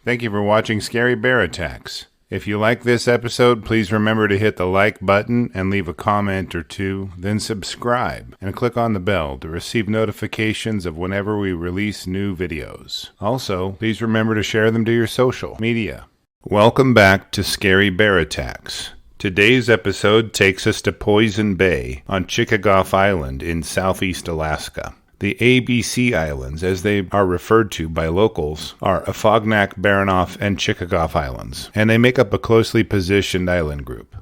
Thank you for watching Scary Bear Attacks. If you like this episode, please remember to hit the like button and leave a comment or two, then subscribe and click on the bell to receive notifications of whenever we release new videos. Also, please remember to share them to your social media. Welcome back to Scary Bear Attacks. Today's episode takes us to Poison Bay on Chichagof Island in southeast Alaska. The ABC Islands, as they are referred to by locals, are Afognak, Baranof and Chichagof Islands, and they make up a closely positioned island group.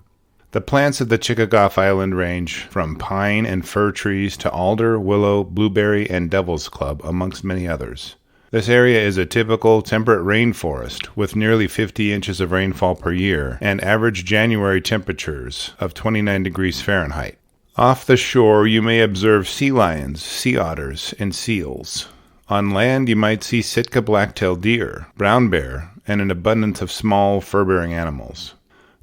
The plants of the Chichagof Island range from pine and fir trees to alder, willow, blueberry, and devil's club, amongst many others. This area is a typical temperate rainforest with nearly 50 inches of rainfall per year and average January temperatures of 29 degrees Fahrenheit. Off the shore, you may observe sea lions, sea otters, and seals. On land, you might see sitka blacktail deer, brown bear, and an abundance of small fur-bearing animals.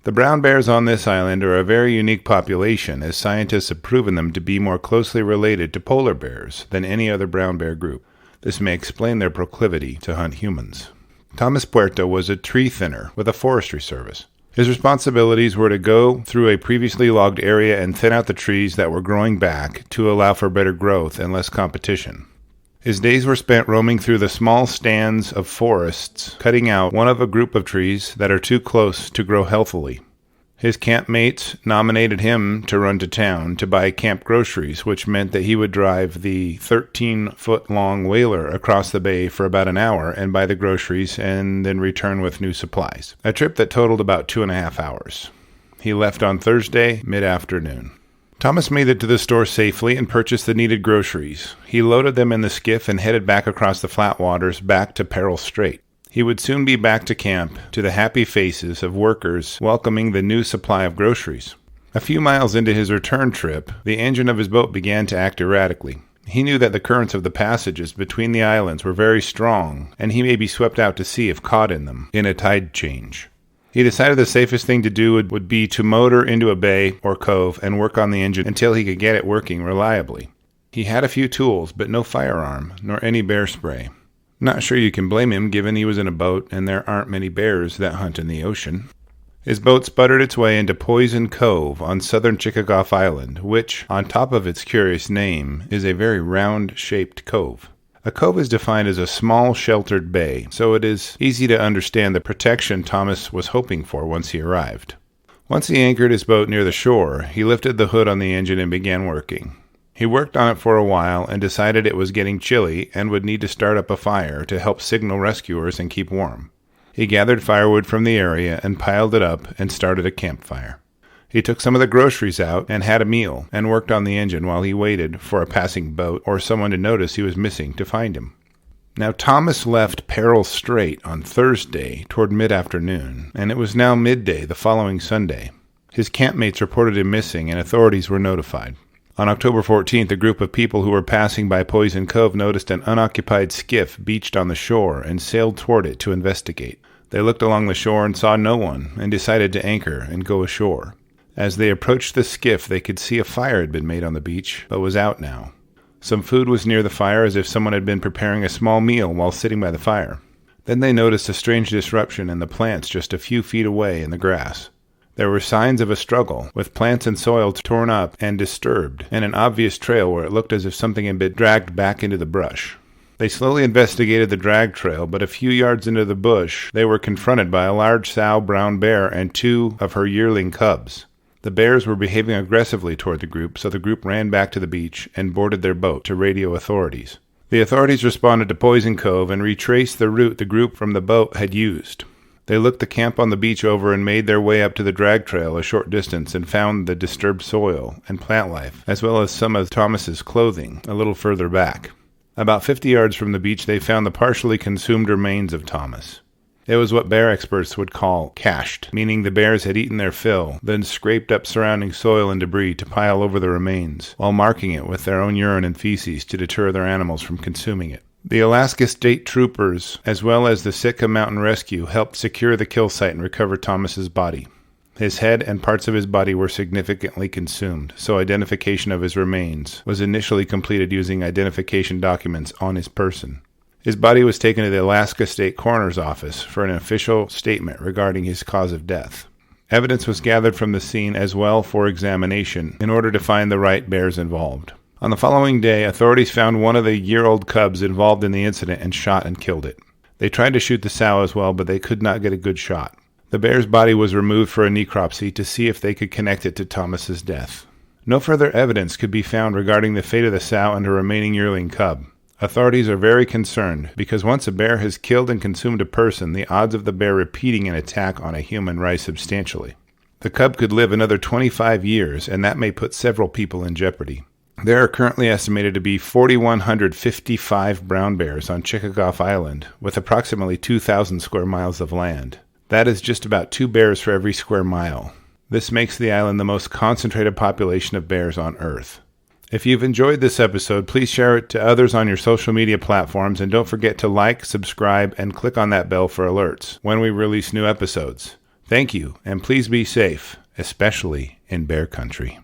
The brown bears on this island are a very unique population, as scientists have proven them to be more closely related to polar bears than any other brown bear group. This may explain their proclivity to hunt humans. Thomas Puerta was a tree thinner with a forestry service. His responsibilities were to go through a previously logged area and thin out the trees that were growing back to allow for better growth and less competition. His days were spent roaming through the small stands of forests, cutting out one of a group of trees that are too close to grow healthily. His campmates nominated him to run to town to buy camp groceries, which meant that he would drive the 13-foot-long whaler across the bay for about an hour and buy the groceries and then return with new supplies. A trip that totaled about 2.5 hours. He left on Thursday, mid-afternoon. Thomas made it to the store safely and purchased the needed groceries. He loaded them in the skiff and headed back across the flat waters back to Peril Strait. He would soon be back to camp, to the happy faces of workers welcoming the new supply of groceries. A few miles into his return trip, the engine of his boat began to act erratically. He knew that the currents of the passages between the islands were very strong, and he may be swept out to sea if caught in them, in a tide change. He decided the safest thing to do would be to motor into a bay or cove and work on the engine until he could get it working reliably. He had a few tools, but no firearm, nor any bear spray. Not sure you can blame him, given he was in a boat and there aren't many bears that hunt in the ocean. His boat sputtered its way into Poison Cove on southern Chichagof Island, which, on top of its curious name, is a very round-shaped cove. A cove is defined as a small, sheltered bay, so it is easy to understand the protection Thomas was hoping for once he arrived. Once he anchored his boat near the shore, he lifted the hood on the engine and began working. He worked on it for a while and decided it was getting chilly and would need to start up a fire to help signal rescuers and keep warm. He gathered firewood from the area and piled it up and started a campfire. He took some of the groceries out and had a meal and worked on the engine while he waited for a passing boat or someone to notice he was missing to find him. Now Thomas left Peril Strait on Thursday toward mid-afternoon, and it was now midday the following Sunday. His campmates reported him missing and authorities were notified. On October 14th, a group of people who were passing by Poison Cove noticed an unoccupied skiff beached on the shore and sailed toward it to investigate. They looked along the shore and saw no one and decided to anchor and go ashore. As they approached the skiff, they could see a fire had been made on the beach, but was out now. Some food was near the fire, as if someone had been preparing a small meal while sitting by the fire. Then they noticed a strange disruption in the plants just a few feet away in the grass. There were signs of a struggle, with plants and soil torn up and disturbed, and an obvious trail where it looked as if something had been dragged back into the brush. They slowly investigated the drag trail, but a few yards into the bush, they were confronted by a large sow brown bear and 2 of her yearling cubs. The bears were behaving aggressively toward the group, so the group ran back to the beach and boarded their boat to radio authorities. The authorities responded to Poison Cove and retraced the route the group from the boat had used. They looked the camp on the beach over and made their way up to the drag trail a short distance and found the disturbed soil and plant life, as well as some of Thomas's clothing, a little further back. About 50 yards from the beach, they found the partially consumed remains of Thomas. It was what bear experts would call cached, meaning the bears had eaten their fill, then scraped up surrounding soil and debris to pile over the remains, while marking it with their own urine and feces to deter their animals from consuming it. The Alaska State Troopers, as well as the Sitka Mountain Rescue, helped secure the kill site and recover Thomas's body. His head and parts of his body were significantly consumed, so identification of his remains was initially completed using identification documents on his person. His body was taken to the Alaska State Coroner's Office for an official statement regarding his cause of death. Evidence was gathered from the scene as well for examination in order to find the right bears involved. On the following day, authorities found one of the year-old cubs involved in the incident and shot and killed it. They tried to shoot the sow as well, but they could not get a good shot. The bear's body was removed for a necropsy to see if they could connect it to Thomas's death. No further evidence could be found regarding the fate of the sow and her remaining yearling cub. Authorities are very concerned because once a bear has killed and consumed a person, the odds of the bear repeating an attack on a human rise substantially. The cub could live another 25 years, and that may put several people in jeopardy. There are currently estimated to be 4,155 brown bears on Chichagof Island, with approximately 2,000 square miles of land. That is just about 2 bears for every square mile. This makes the island the most concentrated population of bears on Earth. If you've enjoyed this episode, please share it to others on your social media platforms, and don't forget to like, subscribe, and click on that bell for alerts when we release new episodes. Thank you, and please be safe, especially in bear country.